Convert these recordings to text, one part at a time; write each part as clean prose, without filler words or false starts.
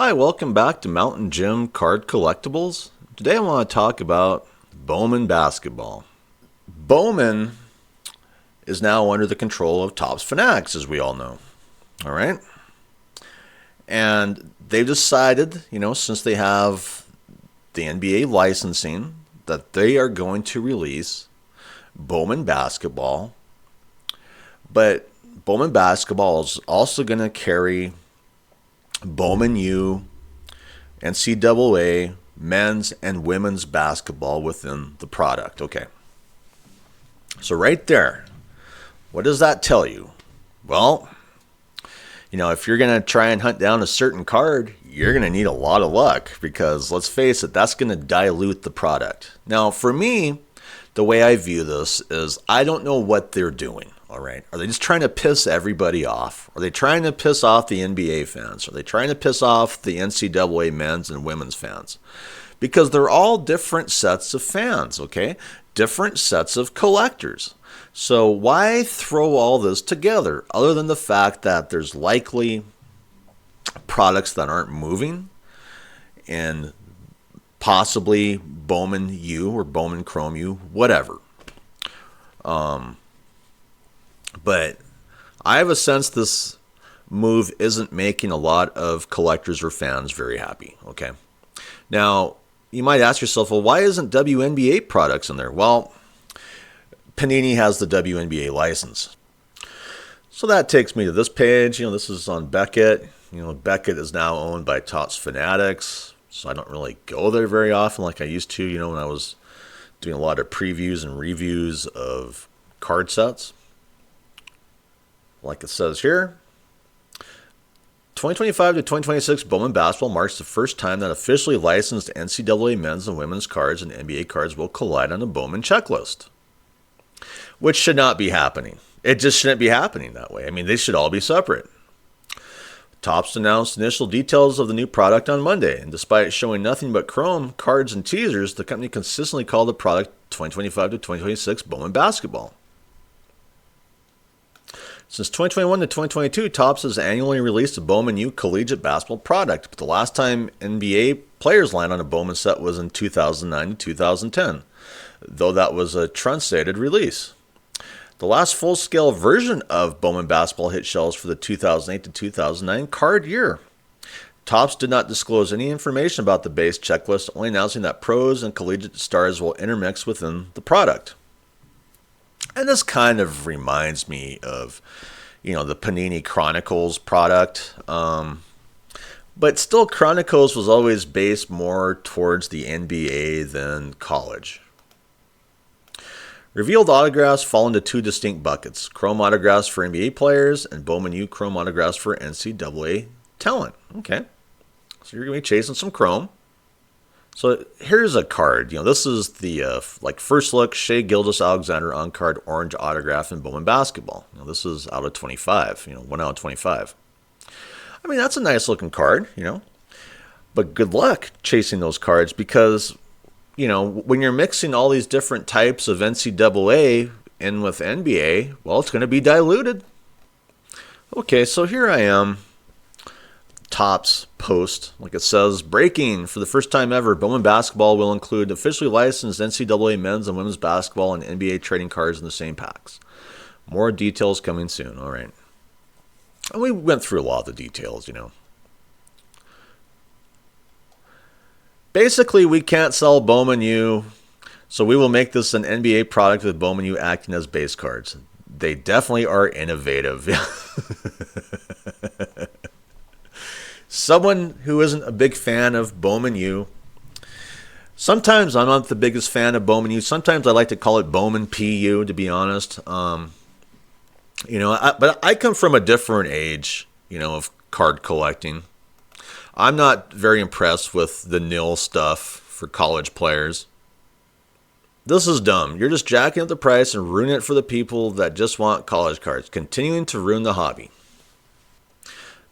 Hi, welcome back to Mountain Gym Card Collectibles. Today I want to talk about Bowman Basketball. Bowman is now under the control of Topps Fanatics, as we all know. All right? And they've decided, since they have the NBA licensing, that they are going to release Bowman Basketball. But Bowman Basketball is also going to carry Bowman U, NCAA, men's and women's basketball within the product. Okay. So right there, what does that tell you? Well, if you're going to try and hunt down a certain card, you're going to need a lot of luck because, let's face it, that's going to dilute the product. Now, for me, the way I view this is I don't know what they're doing. All right. Are they just trying to piss everybody off? Are they trying to piss off the NBA fans? Are they trying to piss off the NCAA men's and women's fans? Because they're all different sets of fans, okay? Different sets of collectors. So why throw all this together other than the fact that there's likely products that aren't moving and possibly Bowman U or Bowman Chrome U, whatever. But I have a sense this move isn't making a lot of collectors or fans very happy, okay? Now, you might ask yourself, well, why isn't WNBA products in there? Well, Panini has the WNBA license. So that takes me to this page. This is on Beckett. Beckett is now owned by Topps Fanatics, so I don't really go there very often like I used to, when I was doing a lot of previews and reviews of card sets. Like it says here, 2025 to 2026 Bowman Basketball marks the first time that officially licensed NCAA men's and women's cards and NBA cards will collide on the Bowman checklist, which should not be happening. It just shouldn't be happening that way. They should all be separate. Topps announced initial details of the new product on Monday, and despite showing nothing but chrome, cards, and teasers, the company consistently called the product 2025 to 2026 Bowman Basketball. Since 2021 to 2022, Topps has annually released a Bowman U collegiate basketball product, but the last time NBA players landed on a Bowman set was in 2009 to 2010, though that was a truncated release. The last full-scale version of Bowman Basketball hit shelves for the 2008 to 2009 card year. Topps did not disclose any information about the base checklist, only announcing that pros and collegiate stars will intermix within the product. And this kind of reminds me of, the Panini Chronicles product. But still, Chronicles was always based more towards the NBA than college. Revealed autographs fall into two distinct buckets: chrome autographs for NBA players and Bowman U chrome autographs for NCAA talent. Okay, so you're going to be chasing some chrome. So here's a card. This is the first look Shai Gilgeous-Alexander on card orange autograph in Bowman Basketball. This is out of 25. 1 out of 25. That's a nice looking card. But good luck chasing those cards because when you're mixing all these different types of NCAA in with NBA, well, it's going to be diluted. Okay, so here I am. Topps post, like it says, breaking: for the first time ever, Bowman Basketball will include officially licensed NCAA men's and women's basketball and NBA trading cards in the same packs. More details coming soon. All right. And we went through a lot of the details, Basically, we can't sell Bowman U, so we will make this an NBA product with Bowman U acting as base cards. They definitely are innovative. Someone who isn't a big fan of Bowman U. Sometimes I'm not the biggest fan of Bowman U. Sometimes I like to call it Bowman PU, to be honest. But I come from a different age, of card collecting. I'm not very impressed with the nil stuff for college players. This is dumb. You're just jacking up the price and ruining it for the people that just want college cards, continuing to ruin the hobby.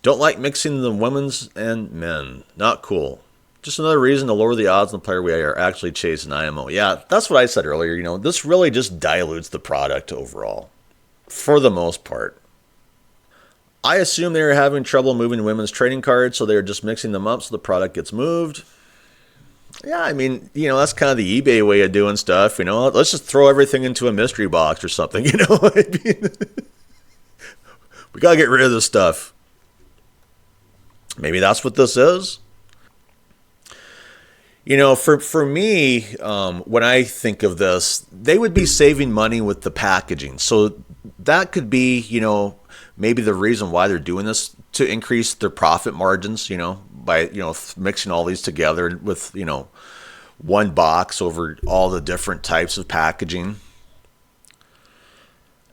Don't like mixing the women's and men. Not cool. Just another reason to lower the odds on the player we are actually chasing IMO. Yeah, that's what I said earlier. This really just dilutes the product overall, for the most part. I assume they were having trouble moving women's trading cards, so they were just mixing them up so the product gets moved. Yeah, I mean, that's kind of the eBay way of doing stuff. Let's just throw everything into a mystery box or something. I mean, we gotta get rid of this stuff. Maybe that's what this is. For me, when I think of this, they would be saving money with the packaging. So that could be, maybe the reason why they're doing this to increase their profit margins, by, mixing all these together with, one box over all the different types of packaging.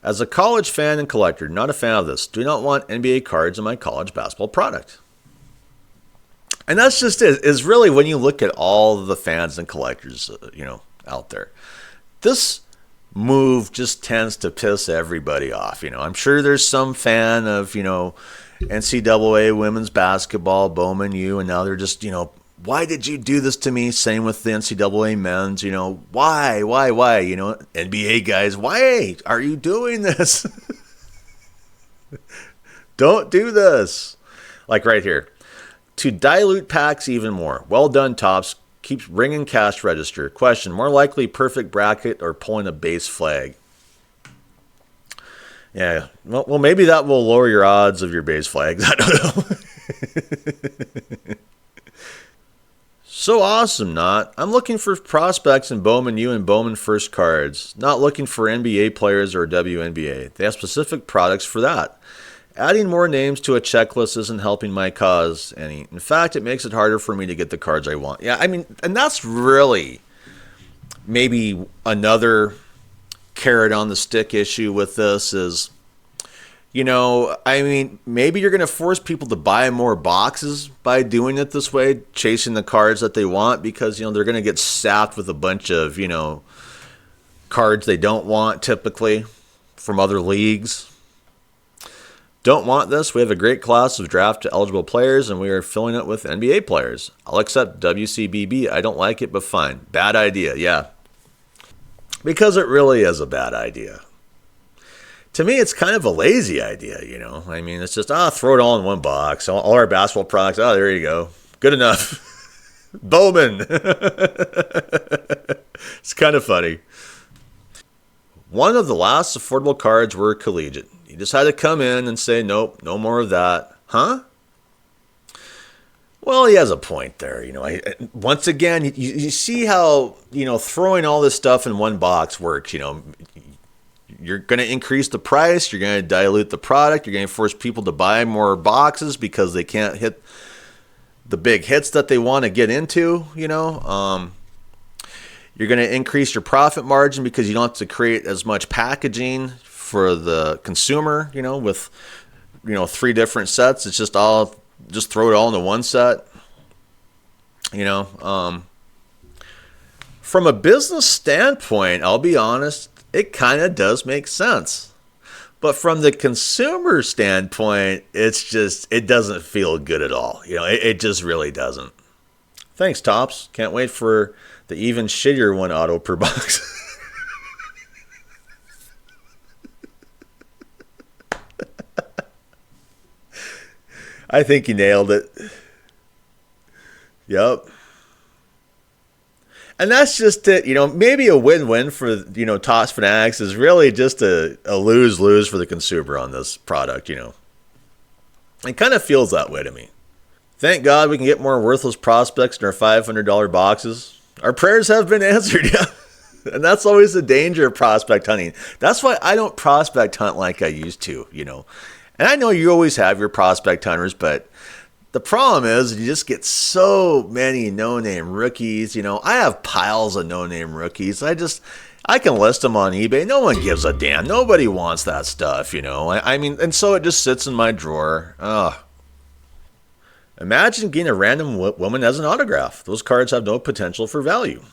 As a college fan and collector, not a fan of this. Do not want NBA cards in my college basketball product. And that's just it. Is really when you look at all the fans and collectors, out there. This move just tends to piss everybody off. I'm sure there's some fan of, NCAA women's basketball, Bowman U, and now they're just, why did you do this to me? Same with the NCAA men's, why, NBA guys, why are you doing this? Don't do this. Like right here. To dilute packs even more. Well done, Tops. Keeps ringing cash register. Question, more likely perfect bracket or pulling a base flag? Yeah, well, maybe that will lower your odds of your base flags. I don't know. So awesome, not. I'm looking for prospects in Bowman U and Bowman First cards. Not looking for NBA players or WNBA. They have specific products for that. Adding more names to a checklist isn't helping my cause any. In fact, it makes it harder for me to get the cards I want. Yeah, I mean, and that's really maybe another carrot on the stick issue with this is, I mean, maybe you're going to force people to buy more boxes by doing it this way, chasing the cards that they want, because, they're going to get sapped with a bunch of, cards they don't want typically from other leagues. Don't want this. We have a great class of draft eligible players, and we are filling it with NBA players. I'll accept WCBB. I don't like it, but fine. Bad idea, yeah. Because it really is a bad idea. To me, it's kind of a lazy idea, I mean, it's just, throw it all in one box. All our basketball products, there you go. Good enough. Bowman. It's kind of funny. One of the last affordable cards were collegiate. You just had to come in and say, nope, no more of that. Huh? Well, he has a point there. Once again, you see how, throwing all this stuff in one box works. You're going to increase the price. You're going to dilute the product. You're going to force people to buy more boxes because they can't hit the big hits that they want to get into, You're going to increase your profit margin because you don't have to create as much packaging for the consumer, with, 3 different sets. It's just throw it all into one set. From a business standpoint, I'll be honest, it kind of does make sense. But from the consumer standpoint, it doesn't feel good at all. It just really doesn't. Thanks, Tops. Can't wait for the even shittier one auto per box. I think you nailed it. Yep. And that's just it. Maybe a win-win for, Tops Fanatics is really just a lose-lose for the consumer on this product, It kind of feels that way to me. Thank God we can get more worthless prospects in our $500 boxes. Our prayers have been answered, yeah. And that's always the danger of prospect hunting. That's why I don't prospect hunt like I used to, And I know you always have your prospect hunters, but the problem is you just get so many no-name rookies. I have piles of no-name rookies. I can list them on eBay. No one gives a damn. Nobody wants that stuff, I mean, and so it just sits in my drawer. Ugh. Imagine getting a random woman as an autograph. Those cards have no potential for value.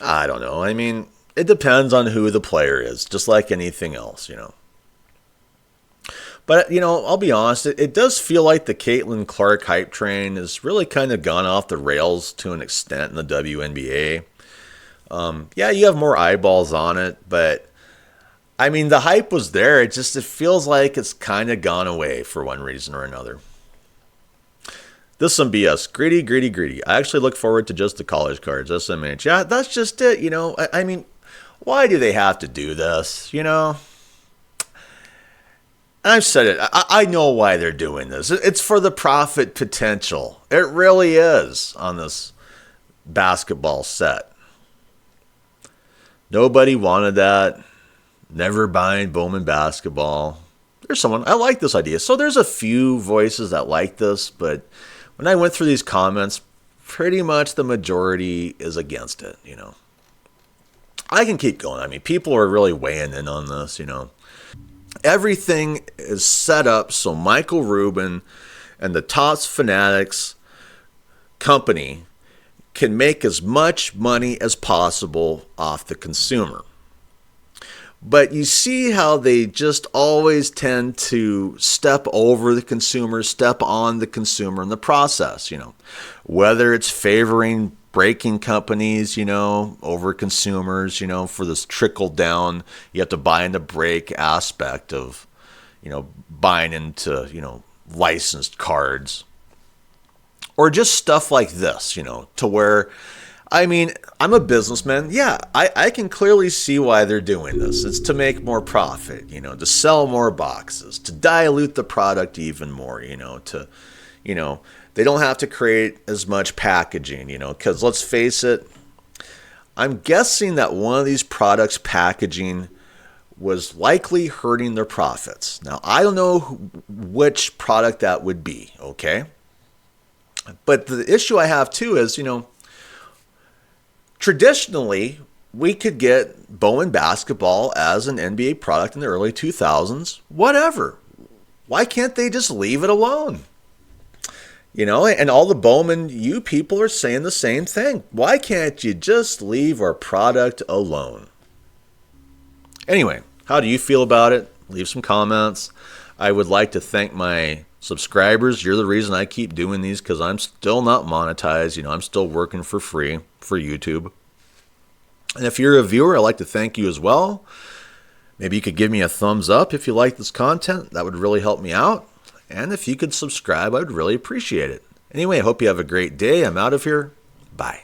I don't know. I mean, it depends on who the player is, just like anything else, But, I'll be honest, it does feel like the Caitlin Clark hype train has really kind of gone off the rails to an extent in the WNBA. Yeah, you have more eyeballs on it, but I mean, the hype was there. It feels like it's kind of gone away for one reason or another. This is some BS. Greedy, greedy, greedy. I actually look forward to just the college cards. SMH. Yeah, that's just it. I mean, why do they have to do this? I've said it. I know why they're doing this. It's for the profit potential. It really is on this basketball set. Nobody wanted that. Never buying Bowman basketball. There's someone, I like this idea. So there's a few voices that like this, but when I went through these comments, pretty much the majority is against it, I can keep going. I mean, people are really weighing in on this, Everything is set up so Michael Rubin and the Tots Fanatics company can make as much money as possible off the consumer. But you see how they just always tend to step over the consumer, step on the consumer in the process, whether it's favoring braking companies, over consumers, for this trickle down, you have to buy in the brake aspect of, buying into, licensed cards, or just stuff like this, to where, I mean, I'm a businessman. Yeah, I can clearly see why they're doing this. It's to make more profit, to sell more boxes, to dilute the product even more, they don't have to create as much packaging, because let's face it, I'm guessing that one of these products' packaging was likely hurting their profits. Now, I don't know which product that would be, okay? But the issue I have too is, traditionally, we could get Bowman basketball as an NBA product in the early 2000s. Whatever. Why can't they just leave it alone? And all the Bowman U people are saying the same thing. Why can't you just leave our product alone? Anyway, how do you feel about it? Leave some comments. I would like to thank my subscribers. You're the reason I keep doing these, because I'm still not monetized. I'm still working for free for YouTube. And if you're a viewer, I'd like to thank you as well. Maybe you could give me a thumbs up if you like this content. That would really help me out. And if you could subscribe, I would really appreciate it. Anyway, I hope you have a great day. I'm out of here. Bye.